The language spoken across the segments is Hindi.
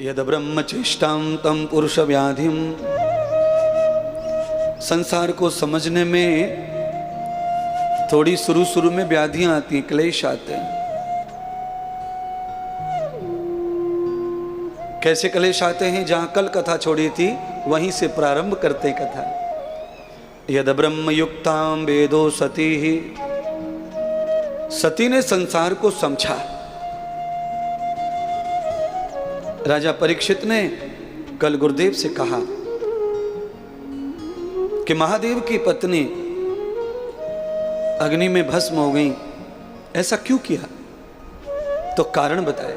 यद ब्रह्म चेष्टां तम पुरुष व्याधिम। संसार को समझने में थोड़ी शुरू में व्याधियां आती हैं, क्लेश आते हैं। कैसे क्लेश आते हैं? जहां कल कथा छोड़ी थी वहीं से प्रारंभ करते हैं कथा। यद ब्रह्म युक्तां वेदो सती ही। सती ने संसार को समझा। राजा परीक्षित ने कल गुरुदेव से कहा कि महादेव की पत्नी अग्नि में भस्म हो गई, ऐसा क्यों किया? तो कारण बताए।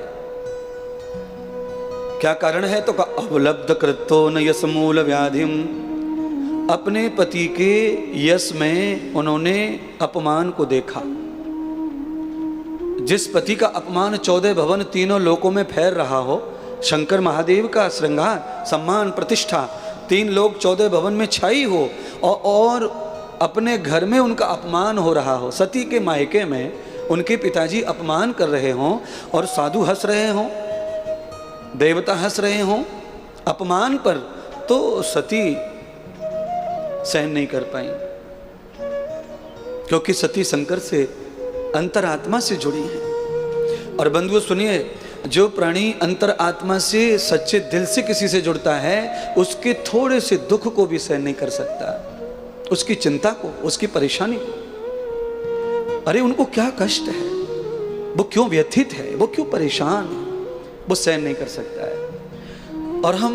क्या कारण है? तो अवलब्ध कृतो न यश मूल व्याधिम। अपने पति के यश में उन्होंने अपमान को देखा। जिस पति का अपमान 14 भवन तीनों लोकों में फैल रहा हो, शंकर महादेव का श्रृंगार सम्मान प्रतिष्ठा 3 लोक 14 भवन में छाई हो, और अपने घर में उनका अपमान हो रहा हो, सती के मायके में उनके पिताजी अपमान कर रहे हों और साधु हंस रहे हों, देवता हंस रहे हों अपमान पर, तो सती सहन नहीं कर पाई। क्योंकि सती शंकर से अंतरात्मा से जुड़ी है। और बंधुओं सुनिए, जो प्राणी अंतर आत्मा से सच्चे दिल से किसी से जुड़ता है, उसके थोड़े से दुख को भी सहन नहीं कर सकता, उसकी चिंता को, उसकी परेशानी को। अरे उनको क्या कष्ट है, वो क्यों व्यथित है, वो क्यों परेशान है, वो सहन नहीं कर सकता है। और हम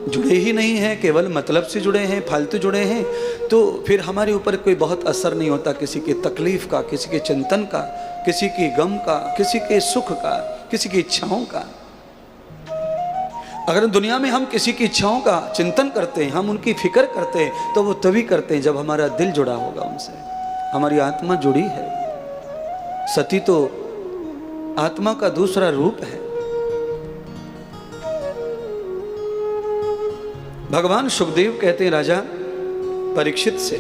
जुड़े ही नहीं हैं, केवल मतलब से जुड़े हैं, फालतू जुड़े हैं, तो फिर हमारे ऊपर कोई बहुत असर नहीं होता किसी की तकलीफ का, किसी के चिंतन का, किसी की गम का, किसी के सुख का, किसी की इच्छाओं का। अगर दुनिया में हम किसी की इच्छाओं का चिंतन करते हैं, हम उनकी फिक्र करते हैं, तो वो तभी करते हैं जब हमारा दिल जुड़ा होगा उनसे, हमारी आत्मा जुड़ी है। सती तो आत्मा का दूसरा रूप है। भगवान सुखदेव कहते हैं राजा परीक्षित से,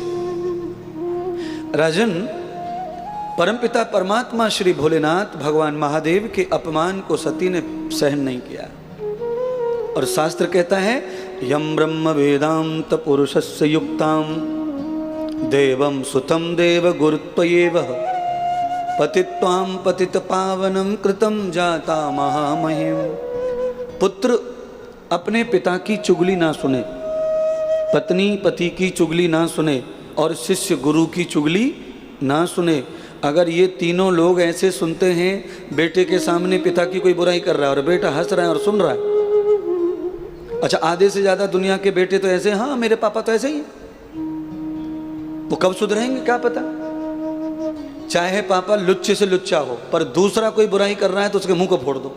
राजन, परमपिता परमात्मा श्री भोलेनाथ भगवान महादेव के अपमान को सती ने सहन नहीं किया। और शास्त्र कहता है, यम ब्रह्म वेदांत पुरुषस्य युक्तां देवं सुतं देव गुरुत्वयेव पतित्वां पतित पावनं कृतं जाता महामहिम। पुत्र अपने पिता की चुगली ना सुने, पत्नी पति की चुगली ना सुने, और शिष्य गुरु की चुगली ना सुने। अगर ये तीनों लोग ऐसे सुनते हैं, बेटे के सामने पिता की कोई बुराई कर रहा है और बेटा हंस रहा है और सुन रहा है। अच्छा, आधे से ज्यादा दुनिया के बेटे तो ऐसे, हाँ मेरे पापा तो ऐसे ही, वो कब सुधरेंगे क्या पता। चाहे पापा लुच्चे से लुच्चा हो, पर दूसरा कोई बुराई कर रहा है तो उसके मुंह को फोड़ दो,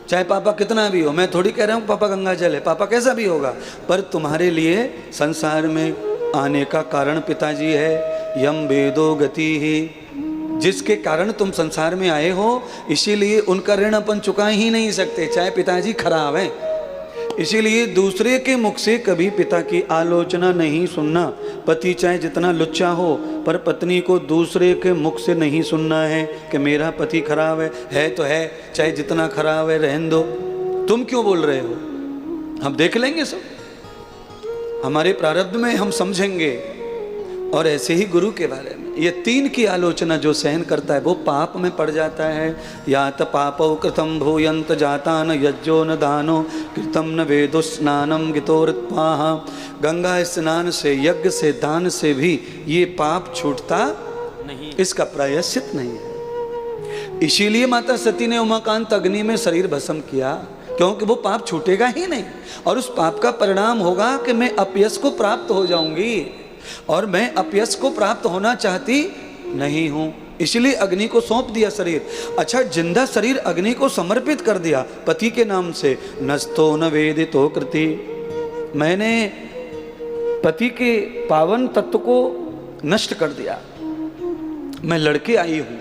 चाहे पापा कितना भी हो। मैं थोड़ी कह रहा हूँ पापा गंगा जल है, पापा कैसा भी होगा, पर तुम्हारे लिए संसार में आने का कारण पिताजी है। यम वेदो गति ही, जिसके कारण तुम संसार में आए हो, इसीलिए उनका ऋण अपन चुका ही नहीं सकते, चाहे पिताजी खराब है। इसीलिए दूसरे के मुख से कभी पिता की आलोचना नहीं सुनना। पति चाहे जितना लुच्चा हो, पर पत्नी को दूसरे के मुख से नहीं सुनना है कि मेरा पति खराब है तो है, चाहे जितना खराब है रहने दो, तुम क्यों बोल रहे हो। हम देख लेंगे सब, हमारे प्रारब्ध में हम समझेंगे। और ऐसे ही गुरु के बारे में, ये 3 की आलोचना जो सहन करता है वो पाप में पड़ जाता है। यात पापौ कृतं भूयंत जाता न यज्जो न दानो कृतं न वेदो स्नानम गितोर्त्वाः। गंगा स्नान से, यज्ञ से, दान से भी ये पाप छूटता नहीं, इसका प्रायश्चित नहीं है। इसीलिए माता सती ने उमाकांत अग्नि में शरीर भस्म किया, क्योंकि वो पाप छूटेगा ही नहीं, और उस पाप का परिणाम होगा कि मैं अपयश को प्राप्त हो जाऊंगी, और मैं अपयश को प्राप्त होना चाहती नहीं हूं। इसलिए अग्नि को सौंप दिया शरीर। अच्छा, जिंदा शरीर अग्नि को समर्पित कर दिया पति के नाम से। नस्तो न वेदितो कृति, मैंने पति के पावन तत्व को नष्ट कर दिया। मैं लड़के आई हूं।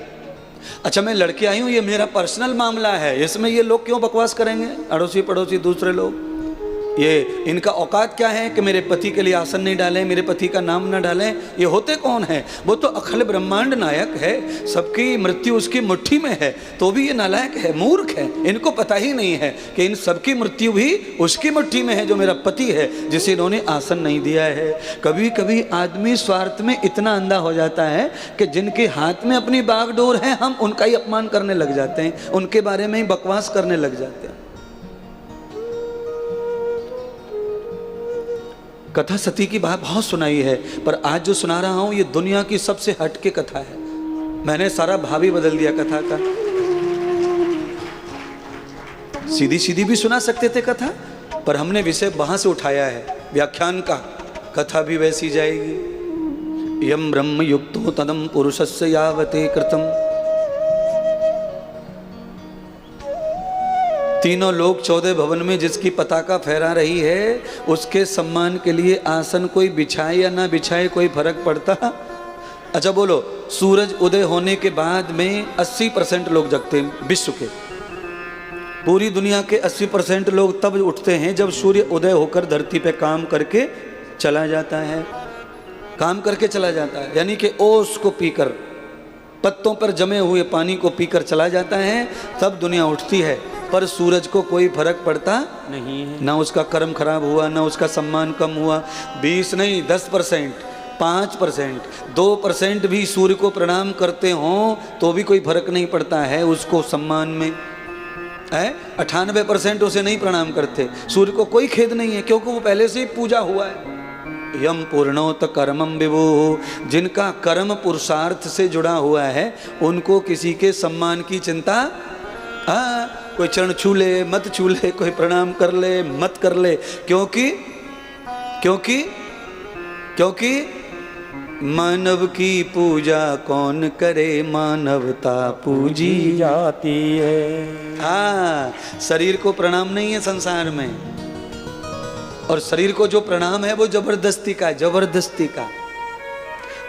अच्छा, मैं लड़के आई हूं, ये मेरा पर्सनल मामला है, इसमें ये लोग क्यों बकवास करेंगे, अड़ोसी पड़ोसी दूसरे लोग। ये इनका औकात क्या है कि मेरे पति के लिए आसन नहीं डालें, मेरे पति का नाम ना डालें। ये होते कौन है? वो तो अखिल ब्रह्मांड नायक है, सबकी मृत्यु उसकी मुट्ठी में है, तो भी ये नालायक है, मूर्ख है। इनको पता ही नहीं है कि इन सबकी मृत्यु भी उसकी मुट्ठी में है, जो मेरा पति है, जिसे इन्होंने आसन नहीं दिया है। कभी कभी आदमी स्वार्थ में इतना अंधा हो जाता है कि जिनके हाथ में अपनी बागडोर है, हम उनका ही अपमान करने लग जाते हैं, उनके बारे में ही बकवास करने लग जाते हैं। कथा सती की बात बहुत सुनाई है, पर आज जो सुना रहा हूं ये दुनिया की सबसे हटके कथा है। मैंने सारा भावी बदल दिया कथा का। सीधी सीधी भी सुना सकते थे कथा, पर हमने विषय वहां से उठाया है व्याख्यान का। कथा भी वैसी जाएगी। यम ब्रह्म युक्तो तदम पुरुषस्य यावते कृतम। तीनों लोग 14 भवन में जिसकी पताका फहरा रही है, उसके सम्मान के लिए आसन कोई बिछाए या ना बिछाए कोई फर्क पड़ता? अच्छा बोलो, सूरज उदय होने के बाद में 80% लोग जगते हैं विश्व के। पूरी दुनिया के 80% लोग तब उठते हैं जब सूर्य उदय होकर धरती पे काम करके चला जाता है। काम करके चला जाता है यानी कि ओस को पीकर, पत्तों पर जमे हुए पानी को पीकर चला जाता है, तब दुनिया उठती है। पर सूरज को कोई फर्क पड़ता नहीं है। ना उसका कर्म खराब हुआ, ना उसका सम्मान कम हुआ। 20 नहीं 10%, 5%, 2% भी सूर्य को प्रणाम करते हों तो भी कोई फर्क नहीं पड़ता है उसको सम्मान में। 98% उसे नहीं प्रणाम करते। सूर्य को कोई खेद नहीं है, क्योंकि वो पहले से ही पूजा हुआ है। यम पूर्णोत कर्मम विभु। जिनका कर्म पुरुषार्थ से जुड़ा हुआ है, उनको किसी के सम्मान की चिंता, कोई चरण छू ले मत छू ले, कोई प्रणाम कर ले मत कर ले, क्योंकि क्योंकि क्योंकि मानव की पूजा कौन करे, मानवता पूजी जाती है। हाँ, शरीर को प्रणाम नहीं है संसार में, और शरीर को जो प्रणाम है वो जबरदस्ती का, जबरदस्ती का।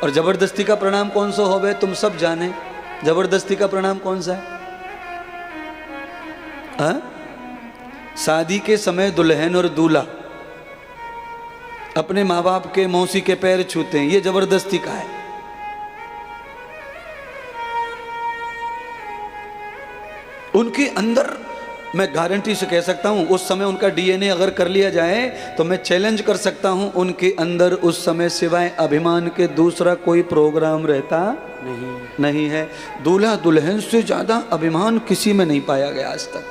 और जबरदस्ती का प्रणाम कौन सा होवे तुम सब जाने। जबरदस्ती का प्रणाम कौन सा है? शादी के समय दुल्हन और दूल्हा अपने माँ बाप के, मौसी के पैर छूते हैं, ये जबरदस्ती का है। उनके अंदर मैं गारंटी से कह सकता हूं, उस समय उनका डीएनए अगर कर लिया जाए तो मैं चैलेंज कर सकता हूं, उनके अंदर उस समय सिवाय अभिमान के दूसरा कोई प्रोग्राम रहता नहीं है। दूल्हा दुल्हन से ज्यादा अभिमान किसी में नहीं पाया गया आज तक।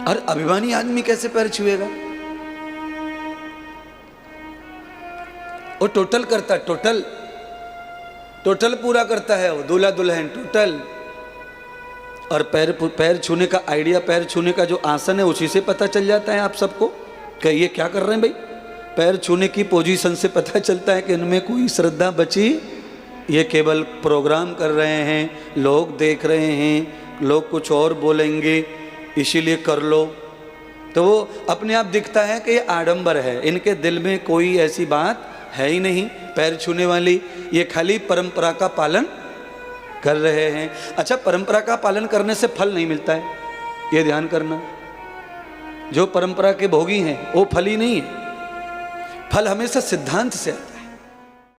और अभिमानी आदमी कैसे पैर छुएगा? वो टोटल करता है, टोटल पूरा करता है वो दूल्हा दुल्हन, टोटल। और पैर छूने का आइडिया, पैर छूने का जो आसन है उसी से पता चल जाता है आप सबको कि ये क्या कर रहे हैं भाई। पैर छूने की पोजीशन से पता चलता है कि इनमें कोई श्रद्धा बची, ये केवल प्रोग्राम कर रहे हैं, लोग देख रहे हैं, लोग कुछ और बोलेंगे इसीलिए कर लो। तो वो अपने आप दिखता है कि ये आडंबर है, इनके दिल में कोई ऐसी बात है ही नहीं पैर छूने वाली, ये खाली परंपरा का पालन कर रहे हैं। अच्छा, परंपरा का पालन करने से फल नहीं मिलता है, ये ध्यान करना। जो परंपरा के भोगी हैं वो फल ही नहीं है, फल हमेशा सिद्धांत से आता है।